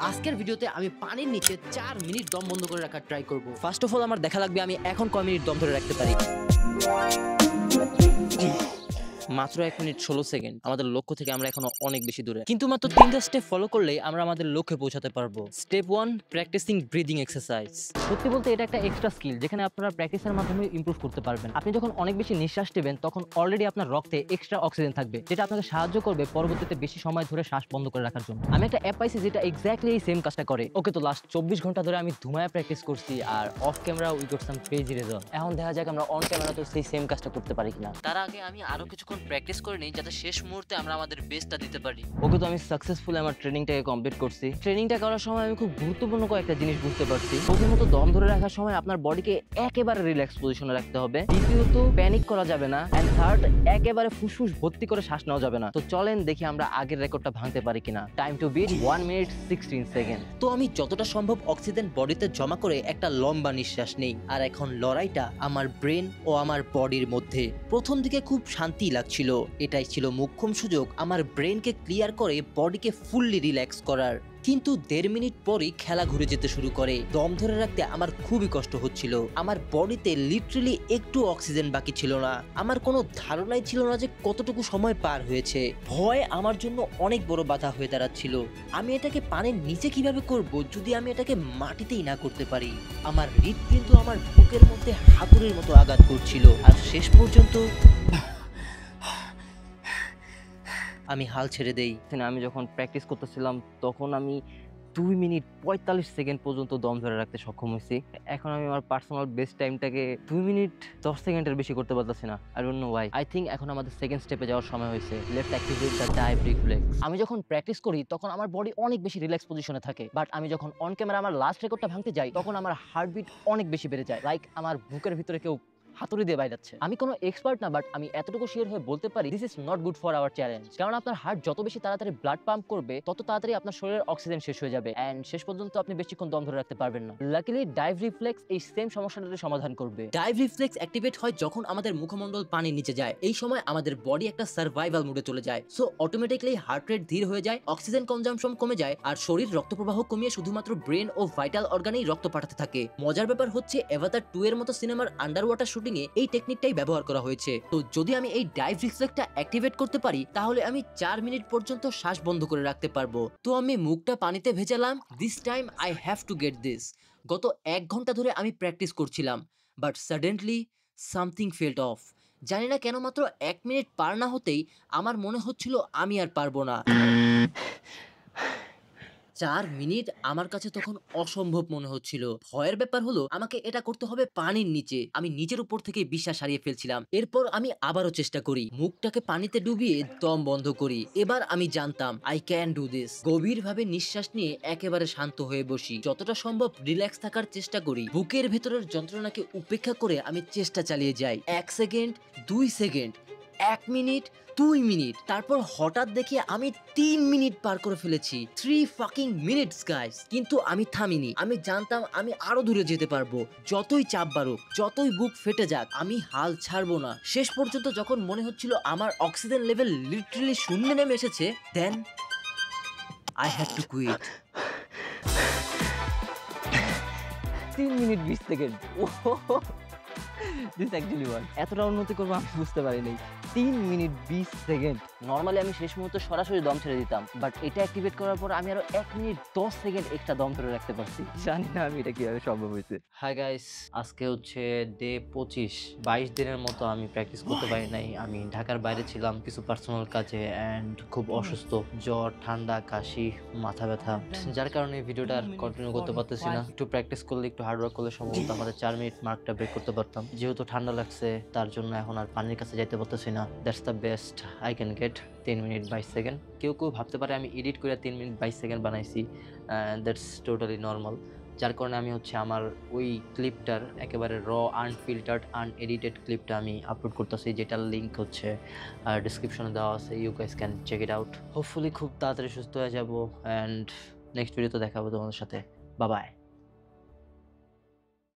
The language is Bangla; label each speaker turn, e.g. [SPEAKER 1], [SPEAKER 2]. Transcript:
[SPEAKER 1] আজকের ভিডিওতে আমি পানির নিচে 4 মিনিট দম বন্ধ করে রাখার ট্রাই করব। ফার্স্ট অফ অল আমার দেখা লাগবে আমি এখন কয় মিনিট দম ধরে রাখতে পারি। মাত্র 1 মিনিট 16 সেকেন্ড। আমাদের লক্ষ্য থেকে আমরা এখনো অনেক বেশি দূরে, কিন্তু মাত্র 3টা স্টেপ ফলো করলেই আমরা আমাদের লক্ষ্যে পৌঁছাতে পারবো। Step 1, practising breathing exercise. সত্যি বলতে এটা একটা এক্সট্রা স্কিল যেখানে আপনারা প্র্যাকটিসের মাধ্যমে ইমপ্রুভ করতে পারবেন। আপনি যখন অনেক বেশি নিঃশ্বাস নেবেন তখন অলরেডি আপনার রক্তে এক্সট্রা অক্সিজেন থাকবে, যেটা আপনাকে সাহায্য করবে পরবর্তীতে বেশি সময় ধরে শ্বাস বন্ধ করে রাখার জন্য। আমি একটা অ্যাপ পাইছি যেটা এক্স্যাক্টলি এই সেম কাজটা করে। ওকে, তো লাস্ট 24 ঘন্টা ধরে আমি ধুমায় প্র্যাকটিস করছি আর off camera we got some crazy result. এখন দেখা যাক আমরা অন ক্যামেরা তো সেই সেম কাজটা করতে পারি কিনা। তার আগে আমি আরো কিছুক্ষণ প্র্যাকটিস করে নিই যাতে শেষ মুহূর্তে আমরা আমাদের বেস্টটা দিতে পারি। ওকে, তো আমি সাকসেসফুলি আমার ট্রেনিংটাকে কমপ্লিট করছি। ট্রেনিংটা করার সময় আমি খুব গুরুত্বপূর্ণ কয়েকটা জিনিস বুঝতে পারছি। প্রথমত, দম ধরে রাখার সময় আপনার বডিকে একেবারে রিল্যাক্স পজিশনে রাখতে হবে। দ্বিতীয়ত, প্যানিক করা যাবে না। এন্ড থার্ড, একেবারে ফুসফুস ভর্তি করে শ্বাস নেওয়া যাবে না। তো চলেন দেখি আমরা আগের রেকর্ডটা ভাঙতে পারি কিনা। Time to beat 1 minute 16 second. তো আমি যতটা সম্ভব অক্সিজেন বডিতে জমা করে একটা লম্বা নিঃশ্বাস নেই। আর এখন লড়াইটা আমার ব্রেন ও আমার বডির মধ্যে। প্রথম দিকে খুব শান্তি লাগছিল। এটাই ছিল মোক্ষম সুযোগ আমার ব্রেনকে ক্লিয়ার করে বডিকে ফুললি রিল্যাক্স করার। কিন্তু 1.5 মিনিট পরই খেলা ঘুরে যেতে শুরু করে। দম ধরে রাখতে আমার খুবই কষ্ট হচ্ছিল। আমার বডিতে লিটারালি একটু অক্সিজেন বাকি ছিল না। আমার কোনো ধারণাই ছিল না যে কতটুকু সময় পার হয়েছে। ভয় আমার জন্য অনেক বড় বাধা হয়ে দাঁড়াচ্ছিল। আমি এটাকে পানির নিচে কিভাবে করব যদি আমি এটাকে মাটিতেই না করতে পারি। আমার হৃদপিণ্ড আমার বুকের মধ্যে হাতুড়ির মতো আঘাত করছিল। আর শেষ পর্যন্ত আমি হাল ছেড়ে দেই। আমি যখন প্র্যাকটিস করতেছিলাম তখন আমি 2 মিনিট 45 সেকেন্ড পর্যন্ত দম ধরে রাখতে সক্ষম হয়েছি। এখন আমি আমার পার্সোনাল বেস্ট টাইমটাকে 2 মিনিট 10 সেকেন্ডের বেশি করতে পারতেছি না। I don't know Y. I think এখন আমাদের সেকেন্ড স্টেপে যাওয়ার সময় হয়েছে। Let's activate the dive reflex. আমি যখন প্র্যাকটিস করি তখন আমার বডি অনেক বেশি রিল্যাক্স পজিশনে থাকে, বাট আমি যখন অন ক্যামেরা আমার লাস্ট রেকর্ডটা ভাঙতে যাই তখন আমার হার্টবিট অনেক বেশি বেড়ে যায়। লাইক আমার বুকের ভিতরে কেউ হাতুড়ি দিয়ে বাইরাচ্ছে। আমি কোনো এক্সপার্ট না, বাট আমি এতটুকু শিওর হয়ে বলতে পারি this is not good for our challenge. কারণ আপনার হার্ট যত বেশি তাড়াতাড়ি ব্লাড পাম্প করবে তত তাড়াতাড়ি আপনার শরীরের অক্সিজেন শেষ হয়ে যাবে এন্ড শেষ পর্যন্ত আপনি বেশিক্ষণ দম ধরে রাখতে পারবেন না। লাকিলি ডাইভ রিফ্লেক্স এই সেম সমস্যাটার সমাধান করবে। ডাইভ রিফ্লেক্স অ্যাক্টিভেট হয় যখন আমাদের মুখমণ্ডল পানির নিচে যায়। এই সময় আমাদের বডি একটা সার্ভাইভাল মোডে চলে যায়। সো অটোমেটিক্যালি হার্ট রেট ধীর হয়ে যায়, অক্সিজেন কনজাম্পশন কমে যায় আর শরীর রক্ত প্রবাহ কমিয়ে শুধুমাত্র ব্রেন ও ভাইটাল অর্গানেই রক্ত পাঠাতে থাকে। মজার ব্যাপার হচ্ছে অ্যাভাতার 2 এর মতো সিনেমার আন্ডার ওয়াটার শুটিং এ এই টেকনিকটাই ব্যবহার করা হয়েছে। তো যদি আমি এই ডাইভ রিফ্লেক্সটা অ্যাক্টিভেট করতে পারি তাহলে আমি 4 মিনিট পর্যন্ত শ্বাস বন্ধ করে রাখতে পারবো। তো আমি মুখটা পানিতে ভেজালাম। This time I have to get this. গত 1 ঘন্টা ধরে আমি প্র্যাকটিস করছিলাম, but suddenly something felt off. জানি না কেন মাত্র 1 মিনিট পার না হতেই আমার মনে হচ্ছিল আমি আর পারবো না। 4 মিনিট আমার কাছে তখন অসম্ভব মনে হচ্ছিল। ভয়ের ব্যাপার হলো আমাকে এটা করতে হবে পানির নিচে। আমি নিজের উপর থেকে বিশ্বাস হারিয়ে ফেলছিলাম। এরপর আমি আবারও চেষ্টা করি, মুখটাকে পানিতে ডুবিয়ে দম বন্ধ করি। এবার আমি জানতাম আই ক্যান ডু দিস। গভীরভাবে নিঃশ্বাস নিয়ে একেবারে শান্ত হয়ে বসি, যতটা সম্ভব রিল্যাক্স থাকার চেষ্টা করি। বুকের ভেতরের যন্ত্রণাকে উপেক্ষা করে আমি চেষ্টা চালিয়ে যাই। 1 সেকেন্ড, 2 সেকেন্ড, 1 মিনিট, 2 মিনিট, তারপর হঠাৎ দেখি আমি 3 মিনিট পার করে ফেলেছি। 3 ফাকিং মিনিটস গাইস। কিন্তু আমি থামিনি। আমি জানতাম আমি আরো দূরে যেতে পারবো। যতই চাপ বাড়ুক, যতই বুক ফেটে যাক, আমি হাল ছাড়বো না। শেষ পর্যন্ত যখন মনে হচ্ছিল আমার অক্সিজেন লেভেল লিটারালি শূন্যে নেমে এসেছে, then I had to quit. 3 minute 20 second. This actually work. এতটা উন্নতি করবো আমি বুঝতে পারিনি। 3 মিনিট 20 সেকেন্ড। নর্মালি আমি শেষ মুহূর্তে সরাসরি দম ছেড়ে দিতাম, বাট এটা অ্যাক্টিভেট করার পর আমি আরো 1 মিনিট 10 সেকেন্ড এক্সট্রা দম ধরে রাখতে পারছি। জানি না আমি এটা কিভাবে সম্ভব হয়েছে। হাই গাইস, আজকে হচ্ছে ডে 25। 22 দিনের মতো আমি প্র্যাকটিস করতে পারি নাই। আমি ঢাকার বাইরে ছিলাম কিছু পার্সোনাল কাজে এন্ড খুব অসুস্থ, জ্বর, ঠান্ডা, কাশি, মাথা ব্যথা, যার কারণে ভিডিওটা আর কন্টিনিউ করতে পারতেছি না। একটু প্র্যাকটিস করলে, একটু হার্ড ওয়ার্ক করলে সম্ভবত আমাদের 4 মিনিট মার্কটা ব্রেক করতে পারতাম। যেহেতু ঠান্ডা লাগছে তার জন্য এখন আর পানির কাছে যাইতে পারতেছি না। That's the best I can get. 3 minute 22 second. কেউ কেউ ভাবতে পারে আমি এডিট করে 3 মিনিট 22 সেকেন্ড বানাইছি। That's totally normal. যার কারণে আমি হচ্ছে আমার ওই ক্লিপটার একেবারে র, আনফিল্টার্ড, আনএডিটেড ক্লিপটা আমি আপলোড করতেছি, যেটার লিঙ্ক হচ্ছে ডিসক্রিপশনে দেওয়া আছে। You guys can check it out. Hopefully খুব তাড়াতাড়ি সুস্থ হয়ে যাবো অ্যান্ড নেক্সট ভিডিওতে দেখাবো তোমাদের সাথে। Bye bye.